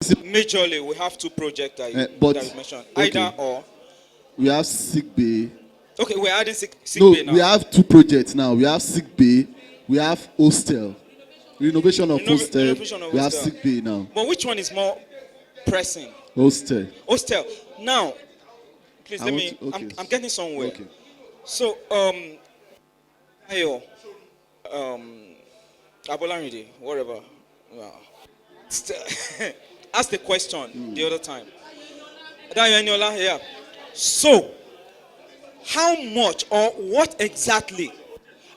Majorly, we have two projects that you mentioned. Okay. Either or. We have sick bay. Okay, we're adding sick No, bay now. we have two projects now. We have sick bay. We have hostel. Renovation of hostel. We have sick bay now. But which one is more pressing? Hostel. Hostel. Now, please let me. Okay. I'm getting somewhere. Okay. So, Ayo, Abolaride, whatever. Ask the question the other time. Yeah. So, how much or what exactly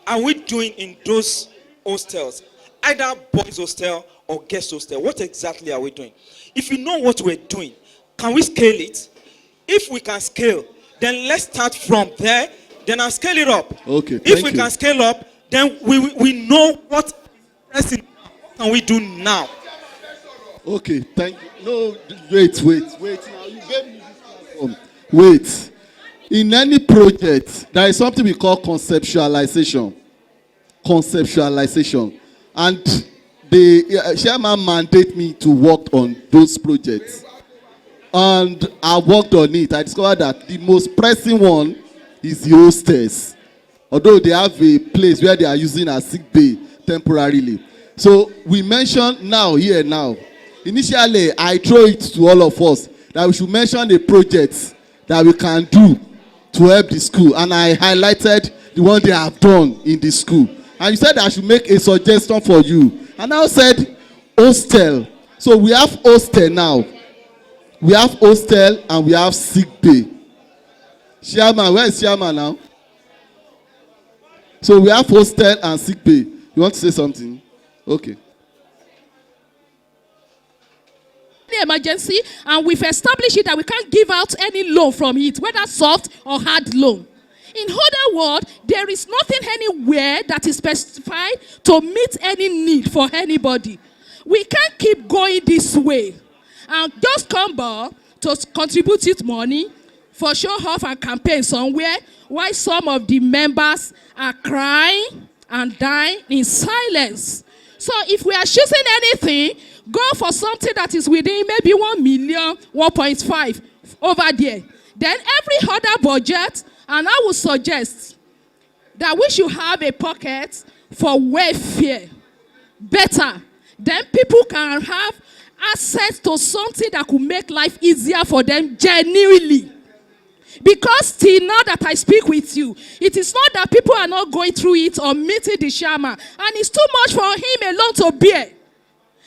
are we doing in those hostels? Either boys hostel or guest hostel. What exactly are we doing? If you know what we're doing, can we scale it? If we can scale, then let's start from there. Then I'll scale it up. Okay. If we can scale up, then we know what can we do now. Okay, thank you. No, wait. Now you gave me this platform. Wait. In any project, there is something we call conceptualization. And the chairman mandate me to work on those projects. And I worked on it. I discovered that the most pressing one is the hostels. Although they have a place where they are using a sick bay temporarily. So we mentioned now. Initially, I throw it to all of us that we should mention the projects that we can do to help the school. And I highlighted the one they have done in the school. And you said I should make a suggestion for you. And I said hostel. So we have hostel now. We have hostel and we have sick bay. Chairman, where is Chairman now? So we have hostel and sick bay. You want to say something? Okay. Emergency, and we've established it that we can't give out any loan from it, whether soft or hard loan. In other words, there is nothing anywhere that is specified to meet any need for anybody. We can't keep going this way and just come back to contribute it money for show off and campaign somewhere while some of the members are crying and dying in silence. So if we are choosing anything, go for something that is within maybe 1 million, 1.5 over there. Then every other budget, and I would suggest that we should have a pocket for welfare. Better. Then people can have access to something that could make life easier for them genuinely. Because till now that I speak with you, it is not that people are not going through it or meeting the shaman. And it's too much for him alone to bear.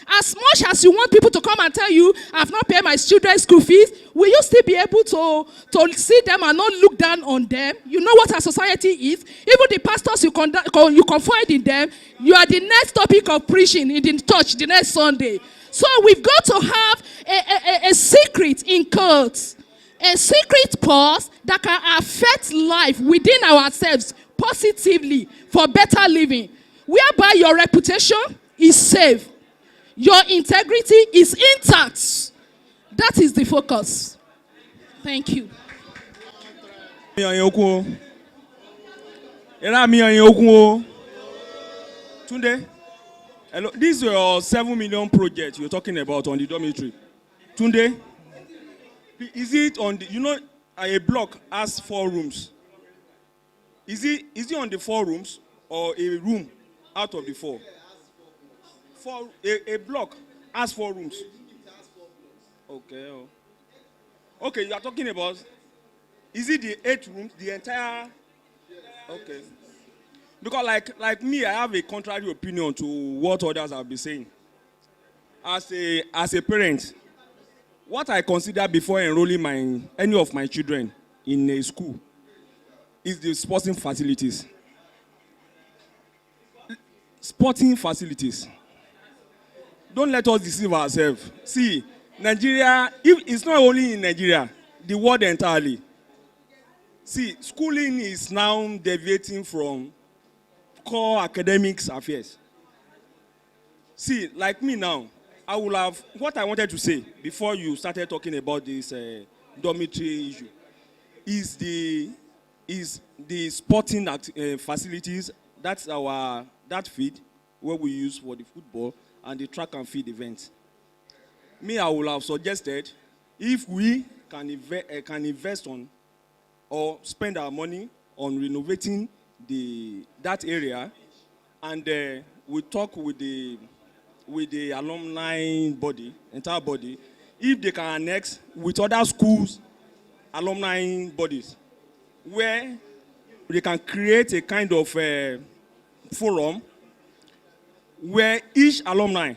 As much as you want people to come and tell you, I've not paid my children's school fees, will you still be able to see them and not look down on them? You know what our society is? Even the pastors you confide in them, you are the next topic of preaching in the church the next Sunday. So we've got to have a secret in cults. A secret pause that can affect life within ourselves positively for better living, whereby your reputation is safe, your integrity is intact. That is the focus. Thank you. Tunde, hello. This is your 7 million project you're talking about on the dormitory. Tunde, is it on the, you know, a block has 4 rooms. Is it on the 4 rooms or a room out of the 4? A block has 4 rooms. Okay. Okay, you are talking about, is it the 8 rooms, the entire? Okay. Because like me, I have a contrary opinion to what others have been saying. As a parent, what I consider before enrolling any of my children in a school is the sporting facilities. Sporting facilities. Don't let us deceive ourselves. See, Nigeria, it's not only in Nigeria, the world entirely. See, schooling is now deviating from core academics affairs. See, like me now, I will have, what I wanted to say before you started talking about this dormitory issue is the sporting facilities. That's that field where we use for the football and the track and field events. me, I would have suggested if we can invest on or spend our money on renovating that area, and we talk with the alumni body, entire body, if they can annex with other schools, alumni bodies, where they can create a kind of forum where each alumni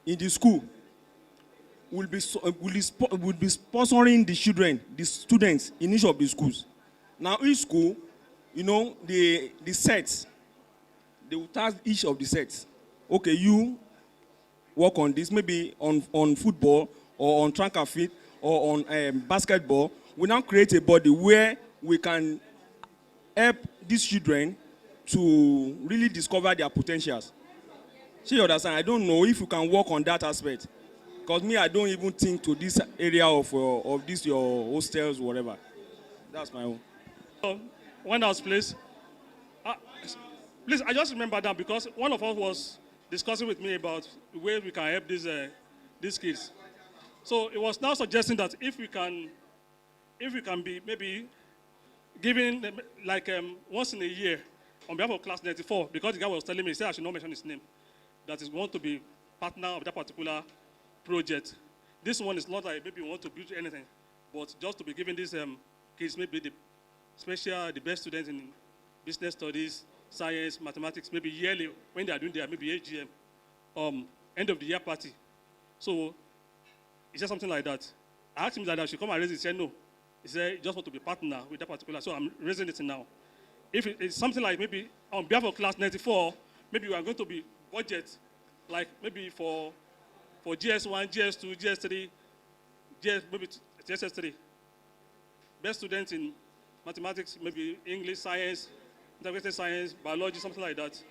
in the school will be sponsoring the children, the students in each of the schools. Now, each school, you know, the sets, they will task each of the sets. Okay, you work on this, maybe on football or on track and field or on basketball. We now create a body where we can help these children to really discover their potentials. So you understand? I don't know if you can work on that aspect. Because me, I don't even think to this area of this, your hostels, whatever. That's my own. When I was please, I just remember that because one of us was discussing with me about the way we can help these kids. So it was now suggesting that if we can be maybe giving like once in a year on behalf of class 94, because the guy was telling me, he said I should not mention his name, that is want to be partner of that particular project. This one is not like maybe we want to build anything, but just to be giving these kids maybe the best students in business studies, science, mathematics, maybe yearly when they are doing their maybe AGM, end of the year party. So he said something like that. I asked him that I should come and raise it. He said no. He said he just want to be partner with that particular. So I'm raising it now. If it's something like maybe on behalf of class 94, maybe we are going to be budget, like maybe for GS1, GS2, GS3, maybe GS3. Best students in mathematics, maybe English, science, integrated science, biology, something like that.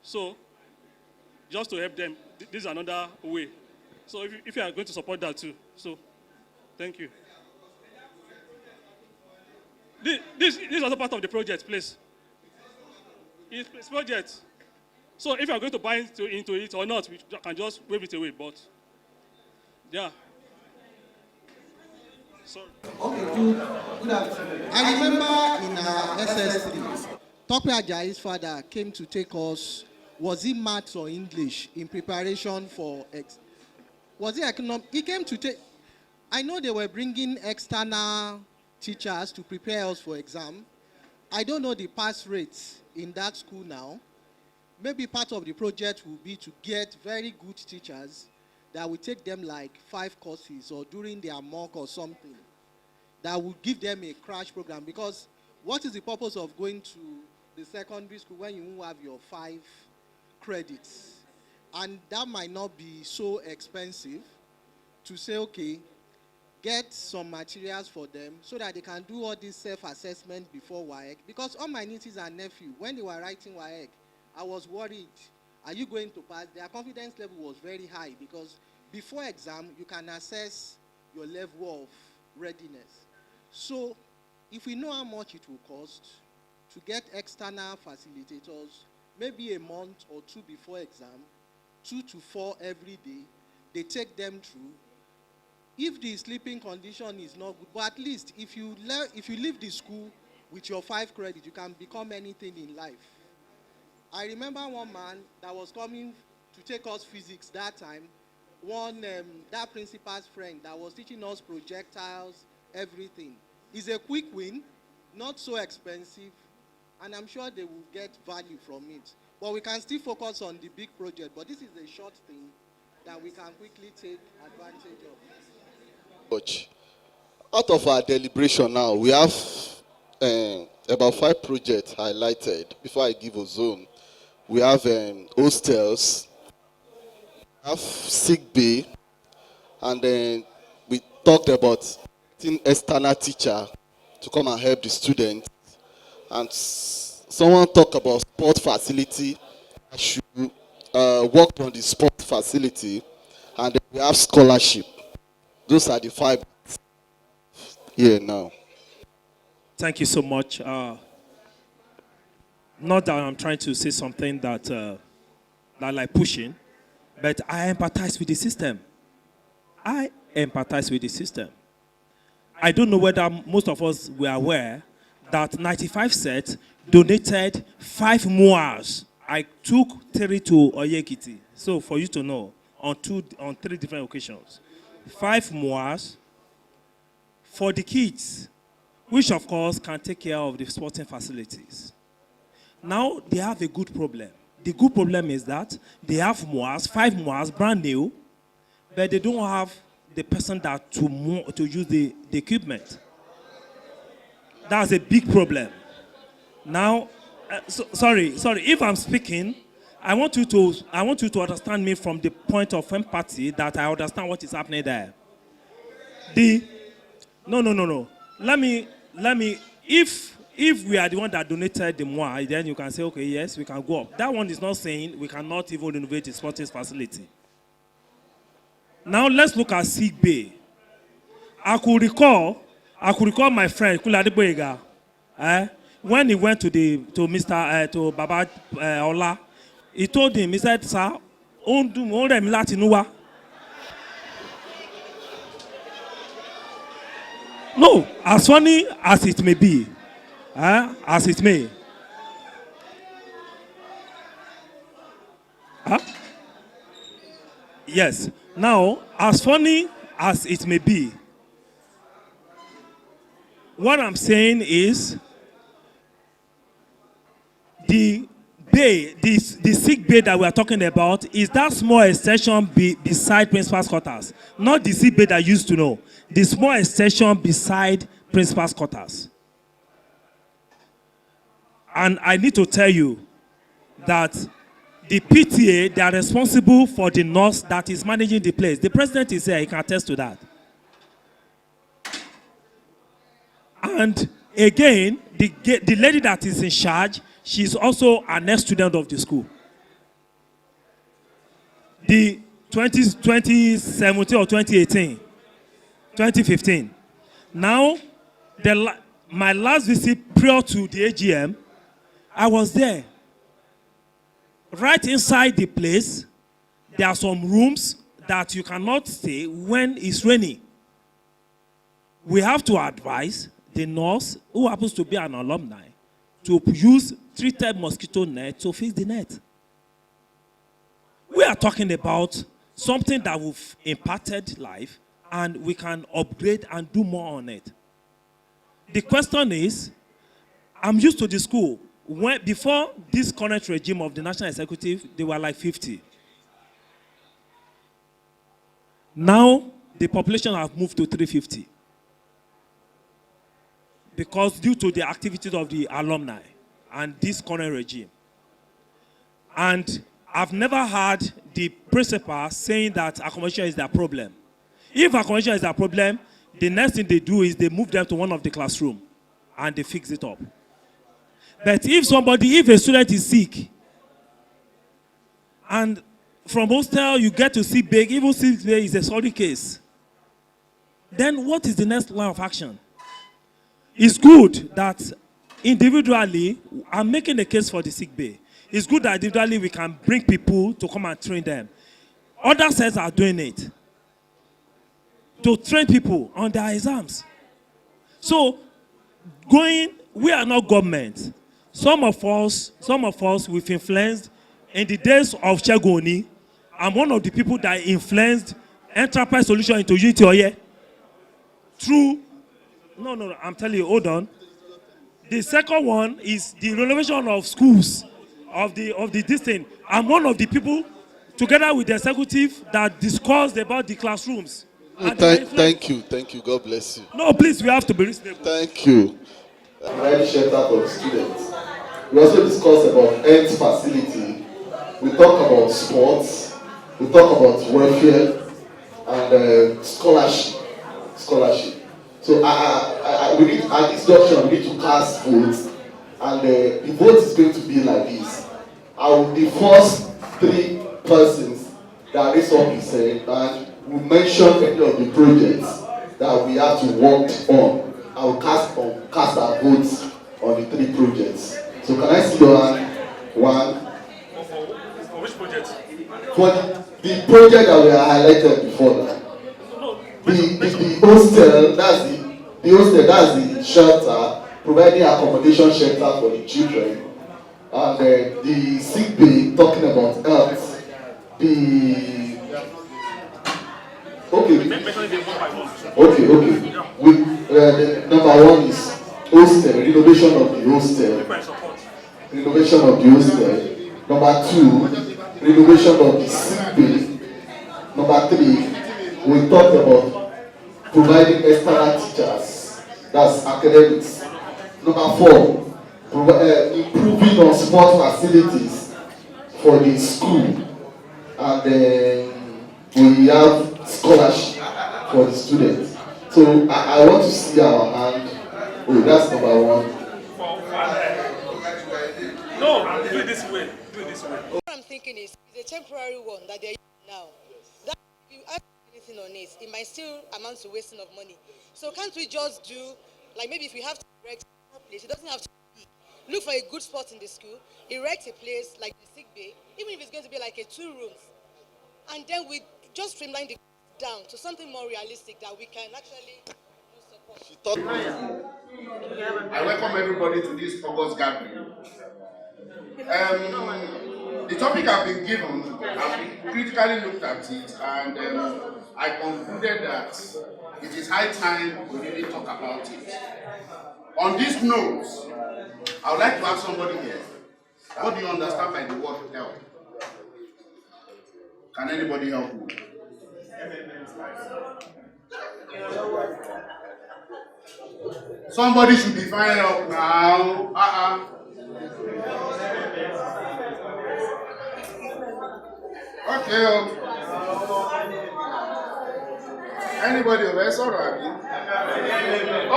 So just to help them, this is another way. So if you are going to support that too, so thank you. This is also part of the project, please. It's project. So if you are going to buy into it or not, we can just wave it away, but yeah. Sorry. Okay, good afternoon. I remember in our SS3, Tope Ajayi's father came to take us, was it maths or English, in preparation for, was it economic? He came to take, I know they were bringing external teachers to prepare us for exam. I don't know the pass rates in that school now. Maybe part of the project will be to get very good teachers that will take them like 5 courses or during their mock or something that will give them a crash program, because what is the purpose of going to the secondary school when you won't have your 5 credits? And that might not be so expensive to say, okay, get some materials for them so that they can do all this self-assessment before WAEC. Because all my nieces and nephews, when they were writing WAEC, I was worried, are you going to pass? Their confidence level was very high because before exam, you can assess your level of readiness. So if we know how much it will cost to get external facilitators, maybe a month or 2 before exam, 2 to 4 every day, they take them through. If the sleeping condition is not good, but at least if you leave the school with your 5 credits, you can become anything in life. I remember one man that was coming to take us physics that time, that principal's friend that was teaching us projectiles, everything. It's a quick win, not so expensive, and I'm sure they will get value from it. But we can still focus on the big project, but this is a short thing that we can quickly take advantage of. Out of our deliberation now, we have about 5 projects highlighted. Before I give a zone, we have hostels, we have sick bay, and then we talked about getting external teacher to come and help the students. And someone talked about sport facility. I should work on the sport facility, and then we have scholarship. Those are the 5 here now. Thank you so much. Not that I'm trying to say something that like pushing, but I empathize with the system. I empathize with the system. I don't know whether most of us were aware that 95 Set donated 5 moas. I took 3 to Oye-Ekiti. So for you to know, on 3 different occasions. 5 moas for the kids, which of course can take care of the sporting facilities. Now they have a good problem. The good problem is that they have moas, 5 moas, brand new, but they don't have the person that to use the equipment. That's a big problem. Now, sorry, if I'm speaking, I want you to understand me from the point of empathy that I understand what is happening there. No. Let me. If we are the one that donated the moi, then you can say, okay, yes, we can go up. That one is not saying we cannot even renovate the sporting facility. Now let's look at sick bay. I could recall my friend Kulade Boyega, when he went to Baba Ola. He told him, he said, sir, no, as funny as it may be, as it may. Yes. Now, as funny as it may be, what I'm saying is the sick bay that we are talking about is that small extension beside principal's quarters, not the sick bay that you used to know. The small extension beside principal's quarters. And I need to tell you that the PTA, they are responsible for the nurse that is managing the place. The president is here, he can attest to that. And again, the lady that is in charge, she's also an ex-student of the school. The 2017 or 2018, 2015. Now, my last visit prior to the AGM, I was there. Right inside the place, there are some rooms that you cannot stay when it's raining. We have to advise the nurse, who happens to be an alumni, to use treated mosquito net to fix the net. We are talking about something that will impacted life, and we can upgrade and do more on it. The question is, I'm used to the school. Before this current regime of the National Executive, they were like 50. Now, the population have moved to 350. Because due to the activities of the alumni and this current regime. And I've never heard the principal saying that accommodation is their problem. If accommodation is their problem, the next thing they do is they move them to one of the classrooms and they fix it up. But if a student is sick, and from hostel you get to sick bay, even sick bay is a solid case, then what is the next line of action? It's good that individually, I'm making a case for the sick bay. It's good that individually we can bring people to come and train them. Other sets are doing it. To train people on their exams. So, we are not government. Some of us we've influenced in the days of Chegoni. I'm one of the people that influenced enterprise solution into Unity Oye. Through, no, I'm telling you, hold on. The second one is the renovation of schools, of this thing. I'm one of the people, together with the executive, that discussed about the classrooms. Thank you, God bless you. No, please, we have to be reasonable. Thank you. Right shelter for the students. We also discuss about health facility. We talk about sports. We talk about welfare and scholarship. So we need, at this junction, we need to cast votes, and the vote is going to be like this. The first 3 persons that raise up his hand and will mention any of the projects that we have to work on. I will cast our votes on the 3 projects. So can I see your hand? 1. For which project? For the project that we are highlighted before now. the hostel, that's the shelter, providing accommodation shelter for the children. And the sick bay, talking about health. Okay. The number one is hostel, renovation of the hostel. Renovation of the hostel. Number two, renovation of the sick bay. Number three, we talked about providing external teachers, that's academics. Number four, improving on sport facilities for the school. And then we have scholarship for the students. So I want to see our hand. Oh, that's number one. No, do it this way. What I'm thinking is it's a temporary one that they're using now. That if you ask anything on it, it might still amount to wasting of money. So can't we just do, like maybe if we have to erect a place, it doesn't have to be. Look for a good spot in the school, erect a place like the sick bay, even if it's going to be like a 2 rooms. And then we just streamline the down to something more realistic that we can actually support. I welcome everybody to this August gathering. The topic I've been given, I've critically looked at it, and I concluded that it is high time we really talk about it. On this note, I would like to ask somebody here, what do you understand by the word help? Can anybody help me? Somebody should define help now. Okay. Anybody over? Sorry.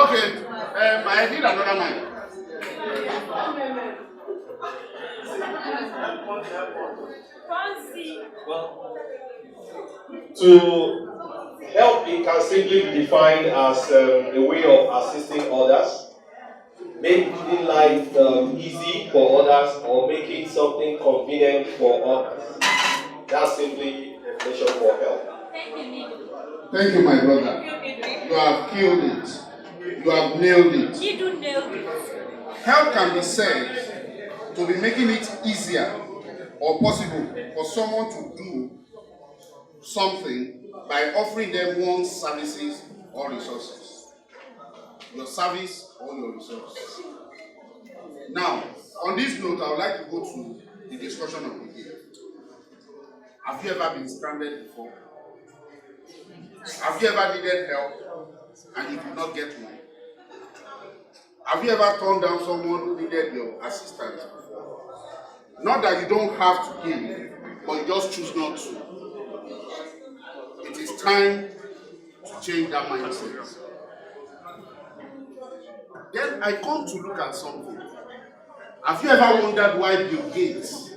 Okay. I need another mic. To help, it can simply be defined as a way of assisting others, making life easy for others, or making something convenient for others. That's simply a definition for help. Thank you, my brother. You have killed it. You have nailed it. You nailed it. Help can be said to be making it easier or possible for someone to do something by offering them one's services or resources. Your service or your resources. Now, on this note, I would like to go to the discussion of the day. Have you ever been stranded before? Have you ever needed help and you did not get one? Have you ever turned down someone who needed your assistance before? Not that you don't have to give, but you just choose not to. It is time to change that mindset. Then I come to look at something. Have you ever wondered why Bill Gates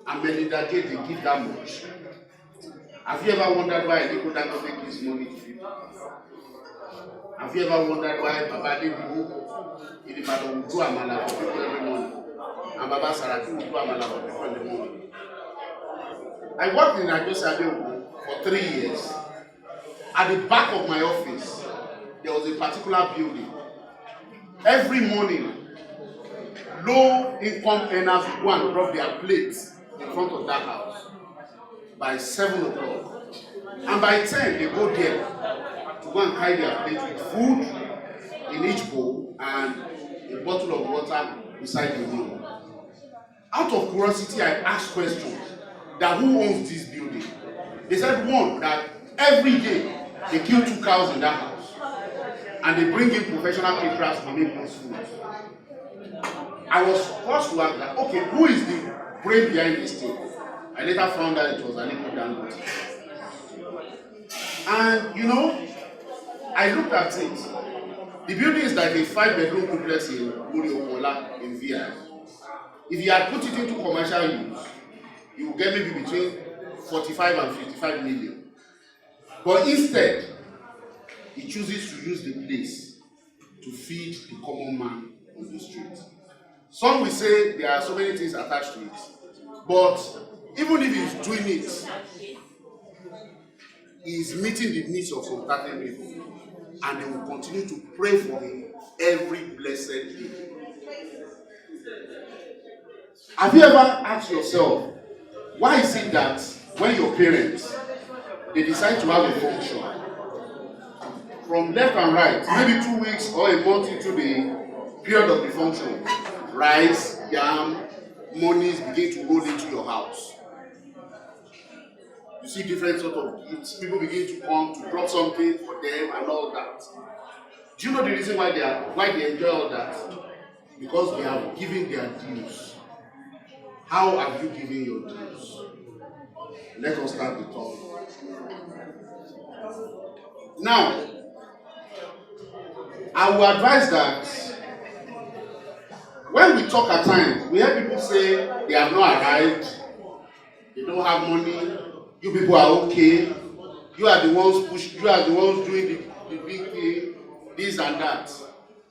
and Melinda Gates they give that much? Have you ever wondered why Aliko Dangote gives money to people? Have you ever wondered why Baba Debu in Ibadan will do Amala for people every morning? And Baba Saraki will do Amala for people in the morning? I worked in Ajosadewo for 3 years. At the back of my office, there was a particular building. Every morning, low-income earners would go and drop their plates in front of that house by 7 o'clock. And by 10, they go there to go and carry their plate with food in each bowl and a bottle of water beside the meal. Out of curiosity, I asked questions that who owns this building? They said one, that every day they kill 2 cows in that house and they bring in professional caterers to make those food. I was forced to ask that, okay, who is the brain behind this thing? I later found out it was Aliko Dangote. And you know, I looked at it. The building is like a 5-bedroom duplex in Muri-Okola in VI. If you had put it into commercial use, you would get maybe between 45 and 55 million. But instead, he chooses to use the place to feed the common man on the street. Some will say there are so many things attached to it. But even if he's doing it, he is meeting the needs of some certain people, and they will continue to pray for him every blessed day. Have you ever asked yourself, why is it that when your parents, they decide to have a function, from left and right, maybe 2 weeks or a month into the period of the function, rice, yam, monies begin to roll into your house. You see different sort of gifts. People begin to come to drop something for them and all that. Do you know the reason why they enjoy all that? Because they have given their dues. How have you given your dues? Let us start the talk. Now, I will advise that when we talk at times, we hear people say they have not arrived, they don't have money, you people are okay, you are the ones pushing, you are the ones doing the big thing, this and that.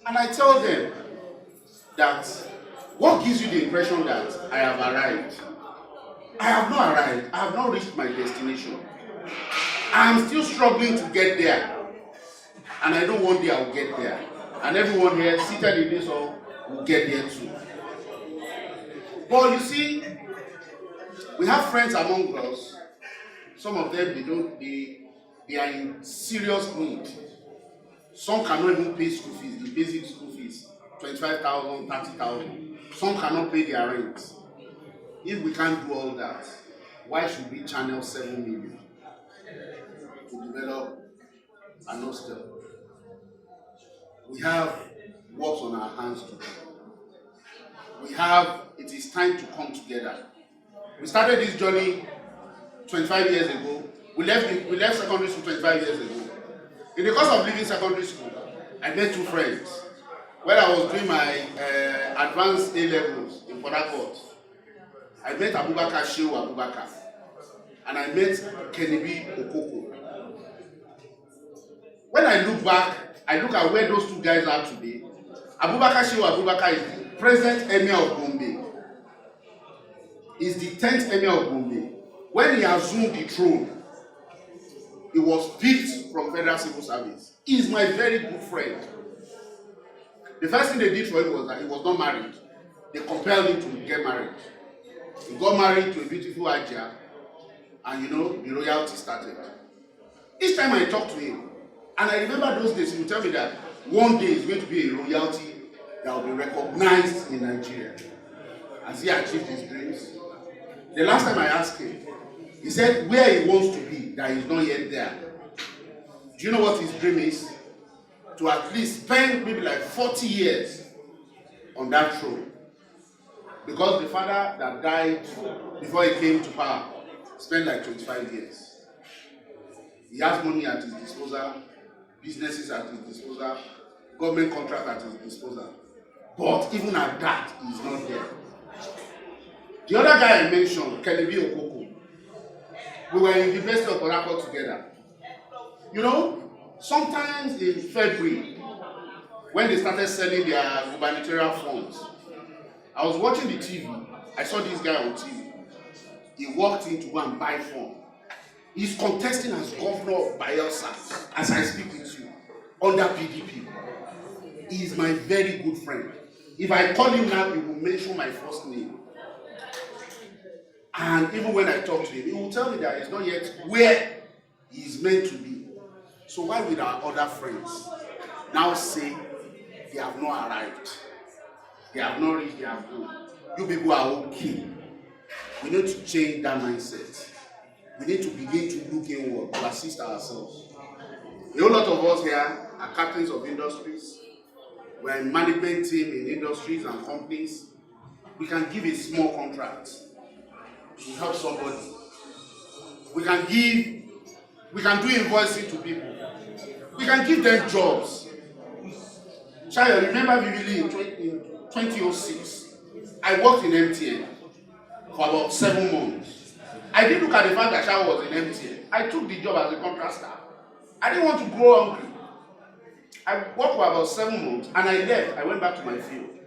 And I tell them that what gives you the impression that I have arrived? I have not arrived, I have not reached my destination. I am still struggling to get there. And I know one day I will get there. And everyone here seated in this hall will get there too. But you see, we have friends among us. Some of them, they are in serious need. Some cannot even pay school fees, the basic school fees, 25,000, 30,000. Some cannot pay their rent. If we can't do all that, why should we channel 7 million to develop an hostel? We have works on our hands to do. It is time to come together. We started this journey 25 years ago. We left secondary school 25 years ago. In the course of leaving secondary school, I met 2 friends. When I was doing my advanced A-levels in Port Harcourt, I met Abubakar Shehu Abubakar, and I met Kenibi Okoko. When I look back, I look at where those 2 guys are today. Abubakar Shehu Abubakar is the present Emir of Gombe. He's the 10th Emir of Gombe. When he assumed the throne, he was picked from Federal Civil Service. He is my very good friend. The first thing they did for him was that he was not married. They compelled him to get married. He got married to a beautiful Ajia, and the royalty started. Each time I talk to him, and I remember those days, he would tell me that one day is going to be a royalty that will be recognized in Nigeria. Has he achieved his dreams? The last time I asked him, he said where he wants to be, that he's not yet there. Do you know what his dream is? To at least spend maybe like 40 years on that throne. Because the father that died before he came to power spent like 25 years. He has money at his disposal, businesses at his disposal, government contract at his disposal. But even at that, he's not there. The other guy I mentioned, Kenibi Okoko, we were in the University of Port Harcourt together. Sometimes in February, when they started selling their gubernatorial funds, I was watching the TV. I saw this guy on TV. He walked in to go and buy form. He's contesting as governor of Bayelsa, as I speak with you, under PDP. He is my very good friend. If I call him now, he will mention my first name. And even when I talk to him, he will tell me that he's not yet where he is meant to be. So why would our other friends now say they have not arrived? They have not reached their goal. You people are okay. We need to change that mindset. We need to begin to look inward to assist ourselves. A whole lot of us here are captains of industries. We are in management team in industries and companies. We can give a small contract to help somebody. We can do invoicing to people. We can give them jobs. Child, remember vividly in 2006, I worked in MTN for about 7 months. I didn't look at the fact that Child was in MTN. I took the job as a contract staff. I didn't want to grow hungry. I worked for about 7 months and I left. I went back to my field.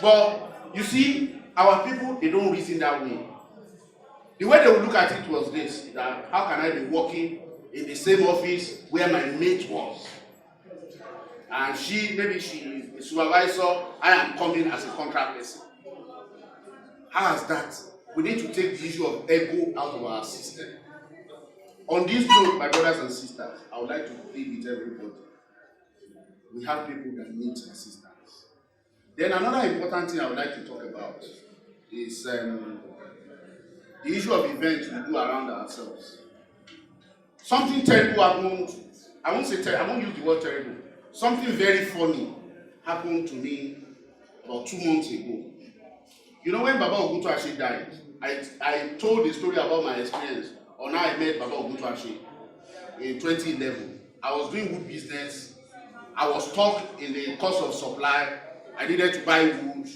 But you see, our people, they don't reason that way. The way they would look at it was this, that how can I be working in the same office where my mate was. And maybe she is a supervisor, I am coming as a contract person. How is that? We need to take the issue of ego out of our system. On this note, my brothers and sisters, I would like to plead with everybody. We have people that need assistance. Then another important thing I would like to talk about is the issue of events we do around ourselves. Something terrible happened. I won't say terrible, I won't use the word terrible. Something very funny happened to me about 2 months ago. You know, when Baba Oguntuashe died, I told the story about my experience on how I met Baba Oguntuashe in 2011. I was doing wood business. I was stuck in the cost of supply. I needed to buy wood.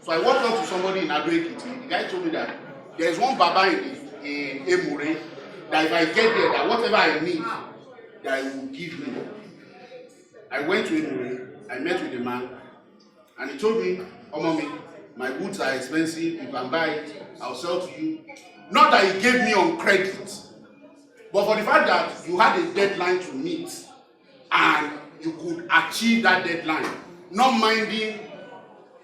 So I walked up to somebody in Oye-Ekiti. The guy told me that there's one Baba in Emure that if I get there, that whatever I need, that he will give me. I went to Emure. I met with the man, and he told me, "Oh, mommy, my goods are expensive. You can buy it. I'll sell to you." Not that he gave me on credit, but for the fact that you had a deadline to meet, and you could achieve that deadline, not minding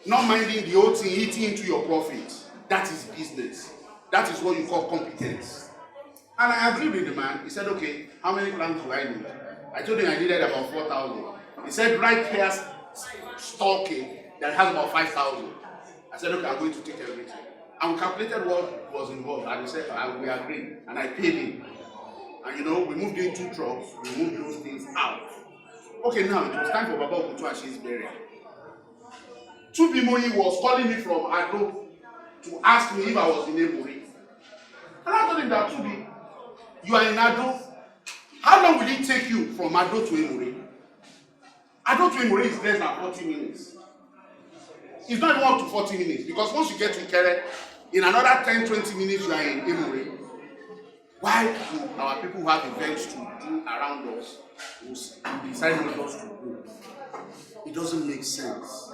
the whole thing eating into your profit. That is business. That is what you call competence. And I agreed with the man. He said, "Okay, how many plants do I need?" I told him I needed about 4,000. He said, "Right here, stocking that has about 5,000. I said, "Okay, I'm going to take everything." And we calculated what was involved, and he said, "We agreed," and I paid him. And you know, we moved in 2 trucks, we moved those things out. Okay, now it was time for Baba Oguntuashe's burial. Tubimoyi was calling me from Ado to ask me if I was in Emure. And I told him that, "Tubi, you are in Ado. How long will it take you from Ado to Emure?" Ado to Emure is less than 40 minutes. It's not even up to 40 minutes, because once you get to Ikeja, in another 10-20 minutes you are in Emure. Why do our people have events to do around us who decide not just to go? It doesn't make sense.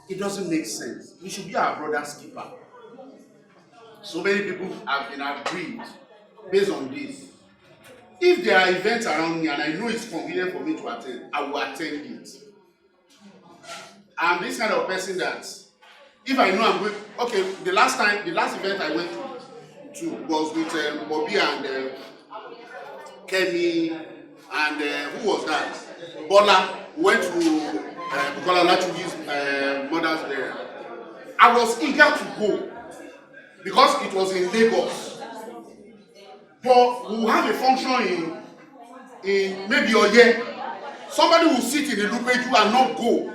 It doesn't make sense. We should be our brother's keeper. So many people have been agreed based on this. If there are events around me and I know it's convenient for me to attend, I will attend it. I'm this kind of person that if I know I'm going, okay, the last event I went to was with Bobby and Kemi and who was that? Bola. Went to Bukola Olatunji's mother's burial. I was eager to go because it was in Lagos. But we will have a function in maybe Oye. Somebody will sit in the Lupeju and not go.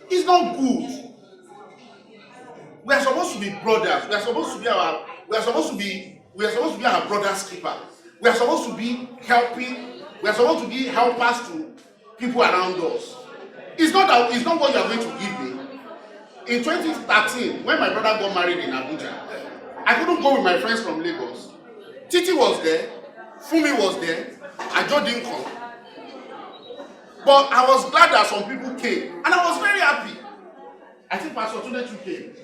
It's not good. We are supposed to be brothers. We are supposed to be our brother's keeper. We are supposed to be helping. We are supposed to be helpers to people around us. It's not what you are going to give me. In 2013, when my brother got married in Abuja, I couldn't go with my friends from Lagos. Titi was there, Fumi was there, Ajo didn't come. But I was glad that some people came, and I was very happy. I think Pastor Tunde too came.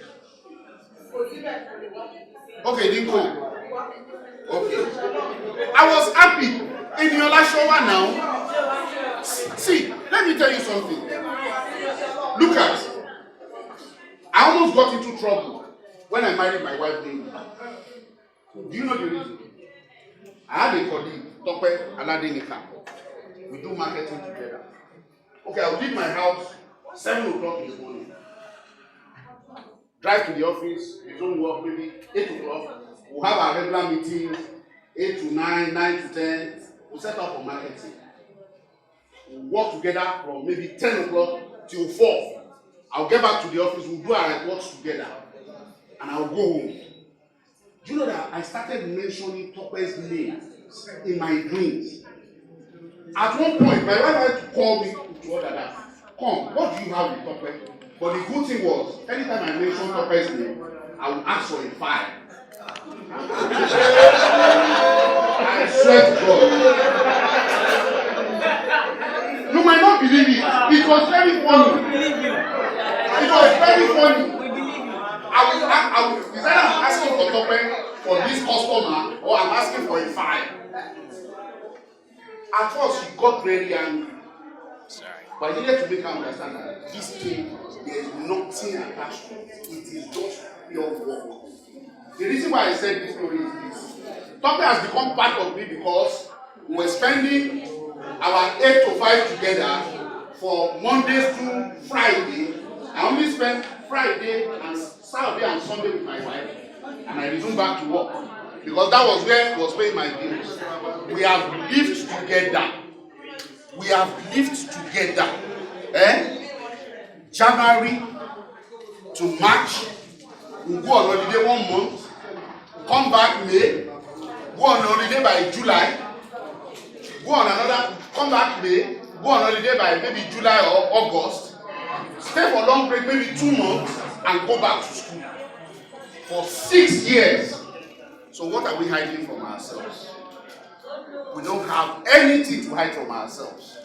Okay, didn't come. Okay. I was happy. In your last shower now. See, let me tell you something. Look at. I almost got into trouble when I married my wife. Do you know the reason? I had a colleague, Tope Aladenika. We do marketing together. Okay, I'll leave my house 7 o'clock in the morning. Drive to the office, we don't work, maybe 8 o'clock. We'll have our regular meetings, 8 to 9, 9 to 10. We'll set up for marketing. We'll work together from maybe 10 o'clock till 4. I'll get back to the office, we'll do our works together. And I'll go home. Do you know that I started mentioning Tope's name in my dreams? At one point, my wife had to call me to order that. Come, what do you have with Tope? But the good thing was, anytime I mention Tope's name, I would ask for a file. I swear to God. You might not believe it. It was very funny. It was very funny. I was either I'm asking for Tope for this customer or I'm asking for a file. At first, she got very angry. But I needed to make her understand that this thing, there is nothing attached to it. It is just pure work. The reason why I said this story is this. Tope has become part of me because we were spending our 8 to 5 together for Mondays to Friday. I only spent Friday and Saturday and Sunday with my wife, and I resumed back to work because that was where I was paying my bills. We have lived together. We have lived together. January to March, we go on holiday 1 month, come back May, go on holiday by July, go on another, come back May, go on holiday by maybe July or August, stay for long break, maybe 2 months, and go back to school for 6 years. So what are we hiding from ourselves? We don't have anything to hide from ourselves.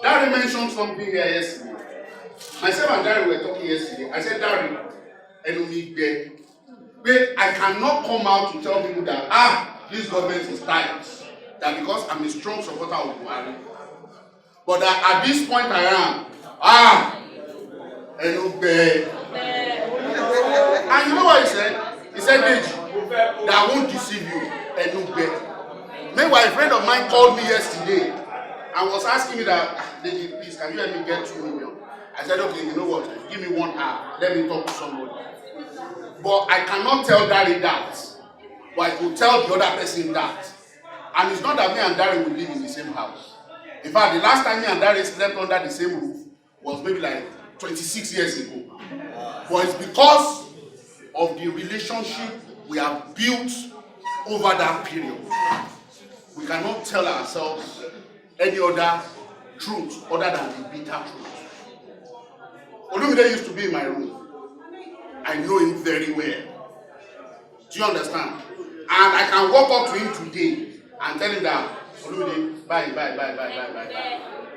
Dari mentioned something here yesterday. Myself and Dari were talking yesterday. I said, Dari, I cannot come out to tell people that, this government is tight. That because I'm a strong supporter of Buhari. But that at this point I am, and you know what he said? He said, Deji, that won't deceive you. Meanwhile, a friend of mine called me yesterday and was asking me that, Deji, please, can you help me get 2 million? I said, okay, you know what? Give me 1 hour. Let me talk to somebody. But I cannot tell Dari that. But I could tell the other person that. And it's not that me and Dari will live in the same house. In fact, the last time me and Dari slept under the same roof was maybe like 26 years ago. But it's because of the relationship we have built over that period. We cannot tell ourselves any other truth other than the bitter truth. Olumide used to be in my room. I know him very well. Do you understand? And I can walk up to him today and tell him that Olumide, bye.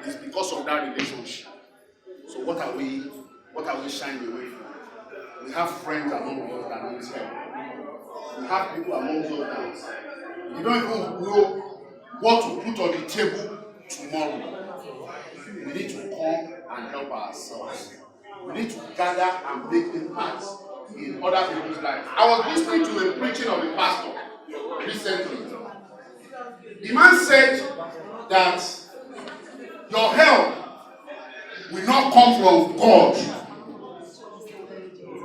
It's because of that relationship. So what are we shying away from? We have friends among us that need help. We have people among us that you don't even know what to put on the table tomorrow. We need to come and help ourselves. We need to gather and make impact in other people's lives. I was listening to a preaching of a pastor recently. The man said that your help will not come from God.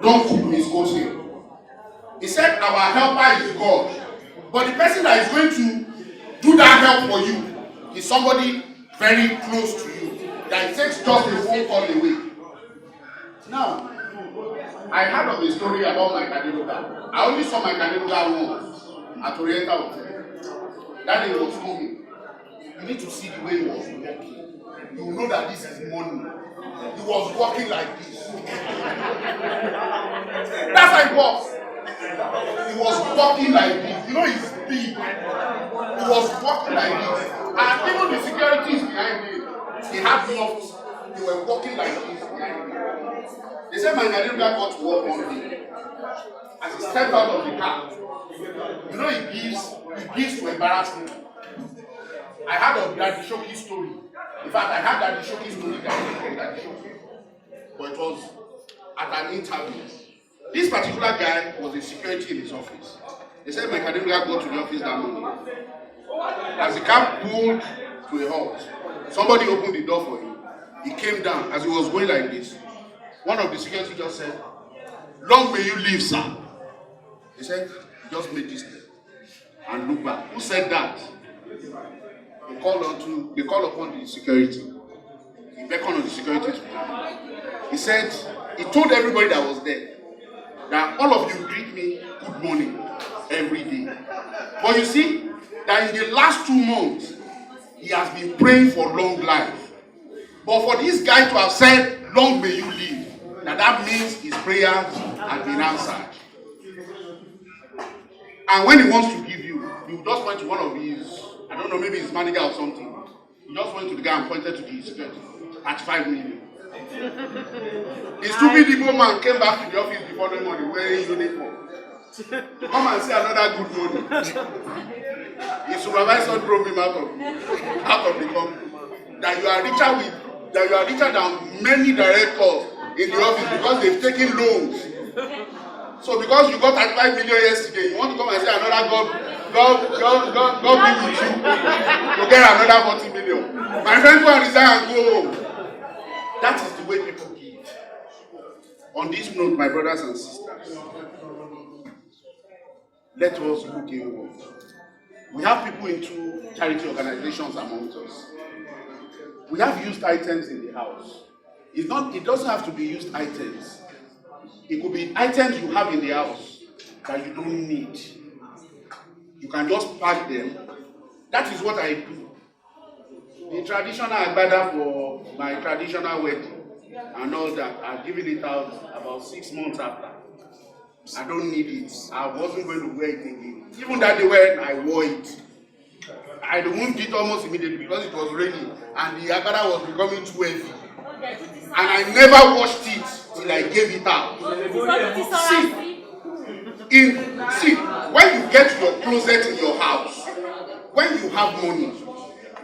Don't misquote him. He said our helper is God. But the person that is going to do that help for you is somebody very close to you. That it takes just a phone call away. Now, I heard of a story about my Kadeluga. I only saw my Kadeluga once at Oriental Hotel. That day was coming. You need to see the way he was walking. You will know that this is money. He was walking like this. That's how it was. He was walking like this. You know he's big. He was walking like this. And even the securities behind him, they had gloves. They were walking like this behind him. They said my Nigerian got to work one day. As he stepped out of the car, you know he gives to embarrass me. I heard of Daddy Shoki's story. In fact, I heard Daddy Shoki's story from Daddy Shoki. But it was at an interview. This particular guy was a security in his office. They said my Kademlia got to the office that morning. As the car pulled to a halt, somebody opened the door for him. He came down. As he was going like this, one of the security just said, "Long may you live, sir." He said, "Just make this step and look back." Who said that? They called upon the security. He beckoned on the security to come. He said, he told everybody that was there that all of you greet me good morning every day. But you see, that in the last 2 months, he has been praying for long life. But for this guy to have said, "Long may you live," that means his prayers have been answered. And when he wants to give you, you just went to one of his, I don't know, maybe his manager or something. He just went to the guy and pointed to the security at 5 million. The stupid Igbo man came back to the office the following morning wearing uniform to come and say another good morning. his supervisor drove him out of the company. That you are richer than many directors in the office because they've taken loans. So because you got 35 million yesterday, you want to come and say another God be with you to get another 40 million. My friend, go and resign and go home. That is the way people give. On this note, my brothers and sisters, let us look inward. We have people into charity organizations among us. We have used items in the house. It doesn't have to be used items. It could be items you have in the house that you don't need. You can just pack them. That is what I do. The traditional agbada for my traditional wedding and all that, I've given it out about 6 months after. I don't need it. I wasn't going to wear it again. Even that day when I wore it, I removed it almost immediately because it was raining and the agbada was becoming too heavy. And I never washed it till I gave it out. See, when you get your closet in your house, when you have money,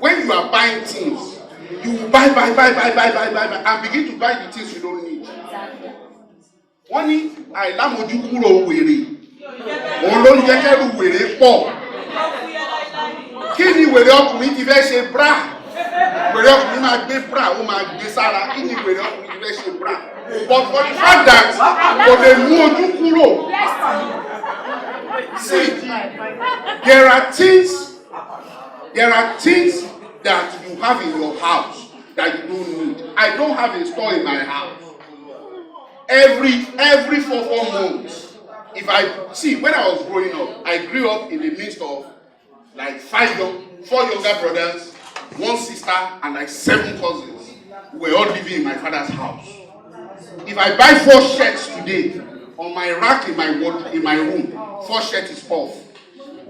when you are buying things, you buy, and begin to buy the things you don't need. Wọ́n ní àìlámojú kúrò wèrè, òun ló ń jẹ́ kẹ́rù wèrè pọ̀. Kí ni wèrè ọkùnrin ti fẹ́ ṣe bra? Wèrè ọkùnrin máa gbé bra, ó máa gbé sára. Kí ni wèrè ọkùnrin ti fẹ́ ṣe bra? But for the fact that kò lè mú ojú kúrò. See, there are things that you have in your house that you don't need. I don't have a store in my house. Every 4 months, when I was growing up, I grew up in the midst of like 4 younger brothers, 1 sister, and like 7 cousins who were all living in my father's house. If I buy 4 shirts today, on my rack in my room, 4 shirts is off.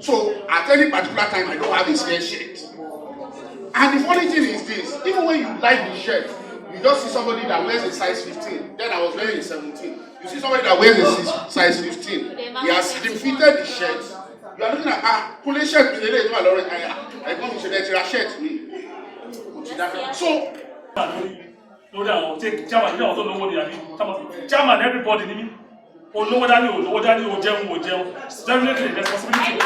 So at any particular time, I don't have a spare shirt. And the funny thing is this: even when you like the shirt, you just see somebody that wears a size 15. Then I was wearing a 17. You see somebody that wears a size 15. He has slim-fitted the shirt. You are looking at pull a shirt. I come to the shirt. So. Chairman, everybody need me. Olówó dání o jẹun. Definitely responsibility.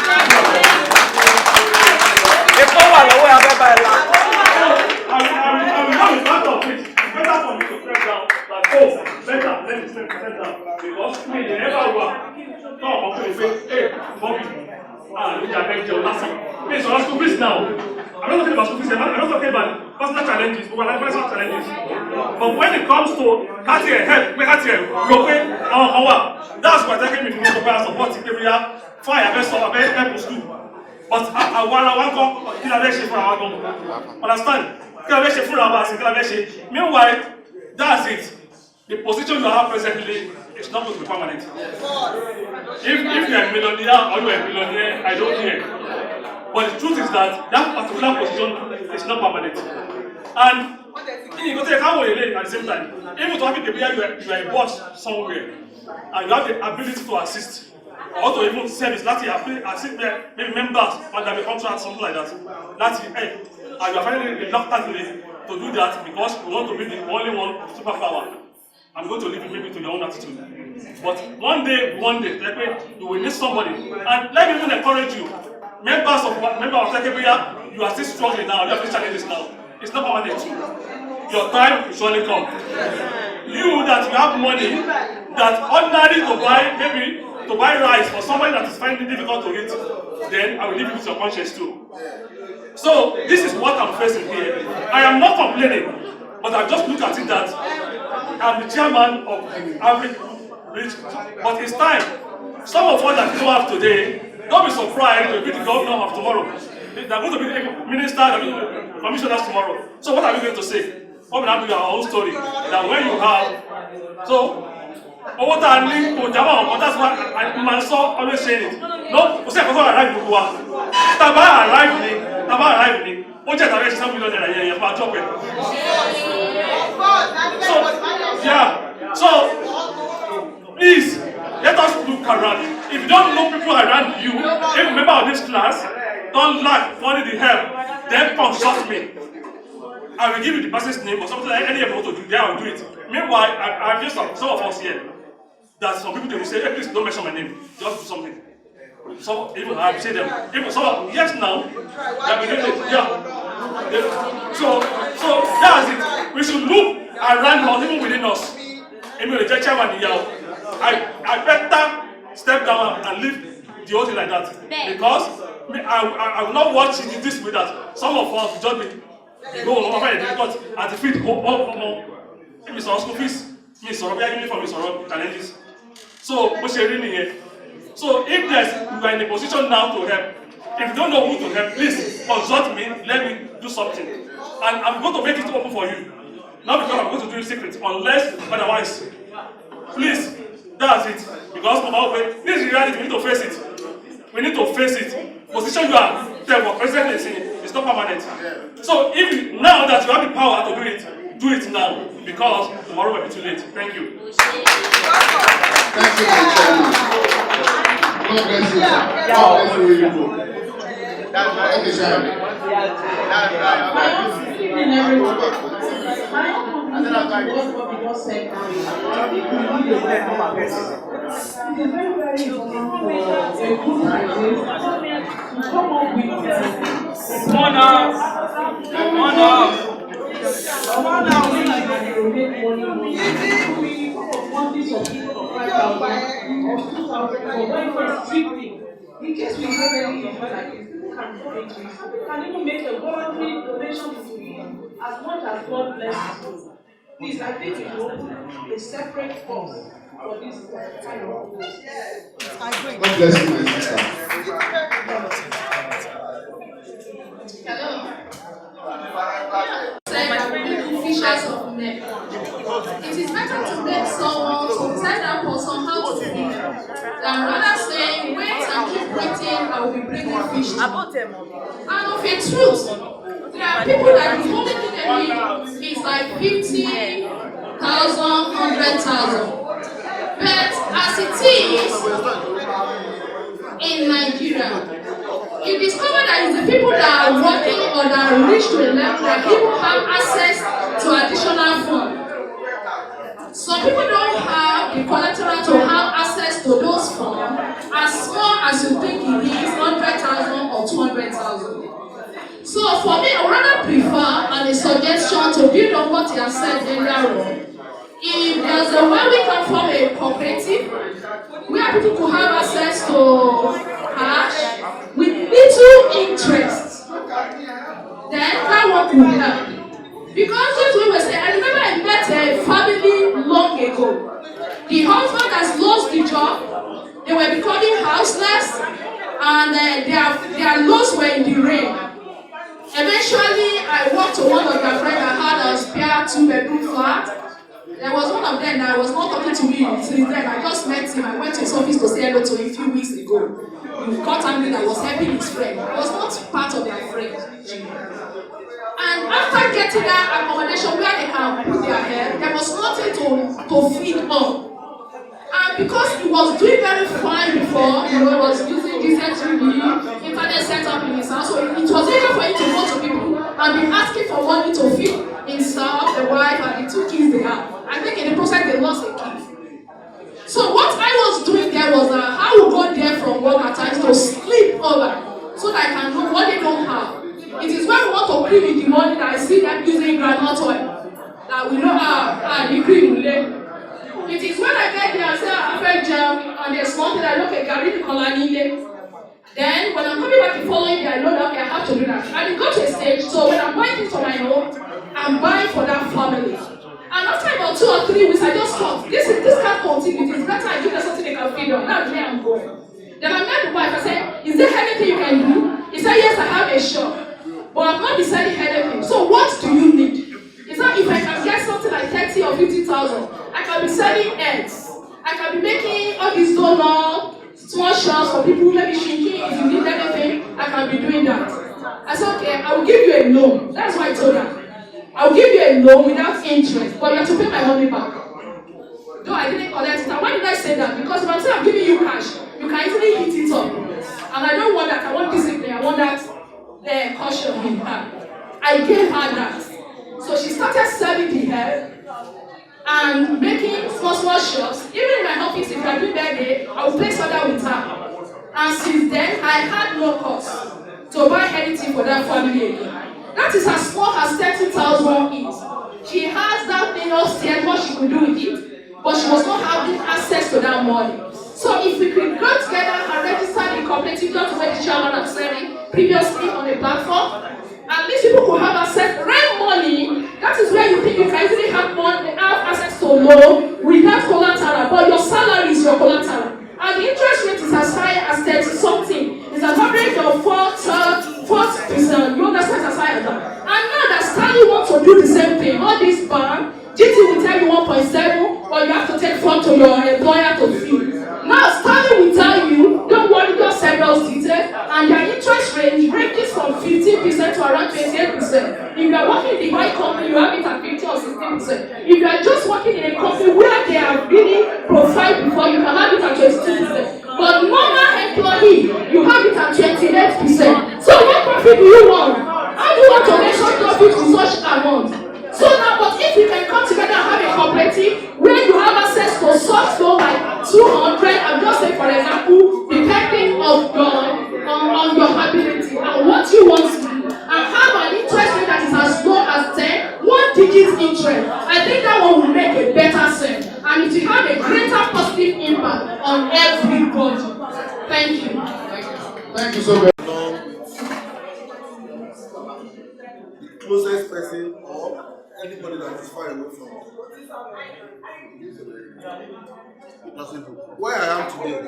Èkó wà lọ́wọ́ abẹ́bà ẹ̀la. I'm not part of it. It's better for me to step down than let me step down. Because me, they never work. Talk of me say, hey, Bobby, look at me, Joe, last week. Hey, so school fees now. I'm not talking about school fees. I'm not talking about personal challenges, but like personal challenges. But when it comes to Katia help, we Katia, that's why taking me to the support area, fire, best of help school. But I want to kill a for our government. Understand? Meanwhile, that's it. The position you have presently is not going to be permanent. If you are a millionaire or you are a billionaire, I don't care. But the truth is that that particular position is not permanent. And you go take away at the same time. Even to have it, you are a boss somewhere, and you have the ability to assist. Or to even service, assist maybe members under the contract, something like that. And you are finding reluctantly to do that because you want to be the only one superpower. I'm going to leave it maybe to your own attitude. But one day, you will need somebody. And let me even encourage you. Members of Tekebeya, you are still struggling now, you have these challenges now. It's not permanent too. Your time will surely come. You that you have money, that ordinary to buy rice for somebody that is finding it difficult to eat, then I will leave it with your conscience too. So this is what I'm facing here. I am not complaining, but I just look at it that I'm the chairman of the average rich. But it's time. Some of us that you have today, don't be surprised to be the governor of tomorrow. They're going to be the minister, the commissioners tomorrow. So what are we going to say? What will be our own story? That when you have, so over time, that's why my son always saying it. No, we say because I arrive before. Taba arrive. What just arrive? $7 million a year for a job. So please let us look around. If you don't know people around you, if you member of this class, don't lack for the help, then consult me. I will give you the person's name or something like any of you want to do, then I will do it. Meanwhile, I've used some of us here that some people they will say, hey, please don't mention my name, just do something. So even I've said them, even some yes now, that we did it, yeah. So that's it. We should look around us, even within us. I better step down and leave the whole thing like that. Because I will not watch this with that. Some of us will just be go over the difficult at the feet, oh. If it's our school fees, me sorrow, we are giving for me sorrow challenges. So, what's your reading here? So, if we are in a position now to help, if you don't know who to help, please consult me, let me do something. And I'm going to make it open for you. Not because I'm going to do it secret, unless otherwise. Please, that's it. Because this is reality, we need to face it. We need to face it. Position you are there for president is not permanent. So if now that you have the power to do it now, because tomorrow will be too late. Thank you. Thank you, my chairman. God bless you. God bless you. Okay, chairman. In case we have any issue like this, people can donate to it. People can even make a voluntary donation to it as much as God blesses you. Please, I think we should open a separate form for this kind of goals. God bless you, my sister. Hello. Say that we be fishers of men. It is better to beg someone to tell that person how to fish than rather saying, wait and keep waiting, I will be bringing fish to you. And of a truth, there are people that the only thing they need is like 50,000, 100,000. But as it is in Nigeria, you discover that it's the people that are working or that are rich to a level that people have access to additional funds. Some people don't have the collateral to have access to those funds as small as you think it is, 100,000 or 200,000. So for me, I would rather prefer and a suggestion to build on what you have said earlier on. If there's a way we can form a cooperative where people could have access to cash with little interest, then that work will help. Because just when we say, I remember I met a family long ago. The husband has lost the job, they were becoming houseless, and their loans were in the rain. Eventually, I walked to one of their friends that had a spare 2-bedroom flat. There was one of them that was not talking to me since then. I just met him. I went to his office to say hello to him a few weeks ago. He got angry that I was helping his friend. I was not part of their friend. And after getting that accommodation where they can put their head, there was nothing to feed on. And because he was doing very fine before, he was using decent TV, internet setup in his house, so it was easier for him to go to people and be asking for money to feed himself, the wife, and the 2 kids they have. I think in the process they lost a kid. So what I was doing there was I would go there from work at times to sleep over so that I can know what they don't have. It is when we want to cream in the morning that I see them using groundnut oil that we know the cream will lay. It is when I get there and say I feel jam and there's something I look at Gary the Colani. Then when I'm coming back the following day, I know that okay, I have to do that. And it got to a stage, so when I'm buying things for my home, I'm buying for that family. And after about 2 or 3 weeks, I just thought, this can't continue. It is better I give them something they can feed on. That's where I'm going. Then I met the wife, I said, is there anything you can do? He said, yes, I have a shop. But I've not decided anything. So what do you need? He said, if I can get something like 30 or 50,000, I can be selling eggs. I can be making all these donuts, small shops for people, maybe shrinking. If you need anything, I can be doing that. I said, okay, I will give you a loan. That's why I told her. I'll give you a loan without interest, but you have to pay my money back. No, I didn't collect it. And why did I say that? Because if I'm saying I'm giving you cash, you can easily hit it up. And I don't want that. I want discipline. I want that caution in her. I gave her that. So she started selling the hair and making small shops. Even in my office, if I do birthday, I will place order with her. And since then, I had no cost to buy anything for that family again. That is as small as 30,000 each. She has that thing upstairs, what she could do with it, but she was not having access to that money. So if we could go together and register the cooperative, just the way the chairman has said it previously on the platform, at least people could have access. Rent money, that is where you think you can easily have money, have access to loan without collateral, but your salary is your collateral. And the interest rate is as high as 30-something. It's an average of 4%. You understand as high as that. And now that Stanley wants to do the same thing, all this bank, GT will tell you 1.7, but you have to take 4 to your employer to fee. Now Stanley will tell you, don't worry, just send those details, and their interest range ranges from 15% to around 28%. If you are working in the high company, you have it at 50 or 16%. If you are just working in a company where they are really profiled before, you can have it at 22%. But normal employee, you have it at 28%. So what profit do you want? How do you want to make such profit with such amount? So now, but if you can come together and have a cooperative where you have access to such loan like 200, I'm just saying for example, depending on your ability and what you want to do, and have an interest rate that is as low as 10, 1-digit interest, I think that one will make a better sense, and it will have a greater positive impact on everybody. Thank you. Thank you so much. The closest person or anybody that is far away from it doesn't do. Where I am today,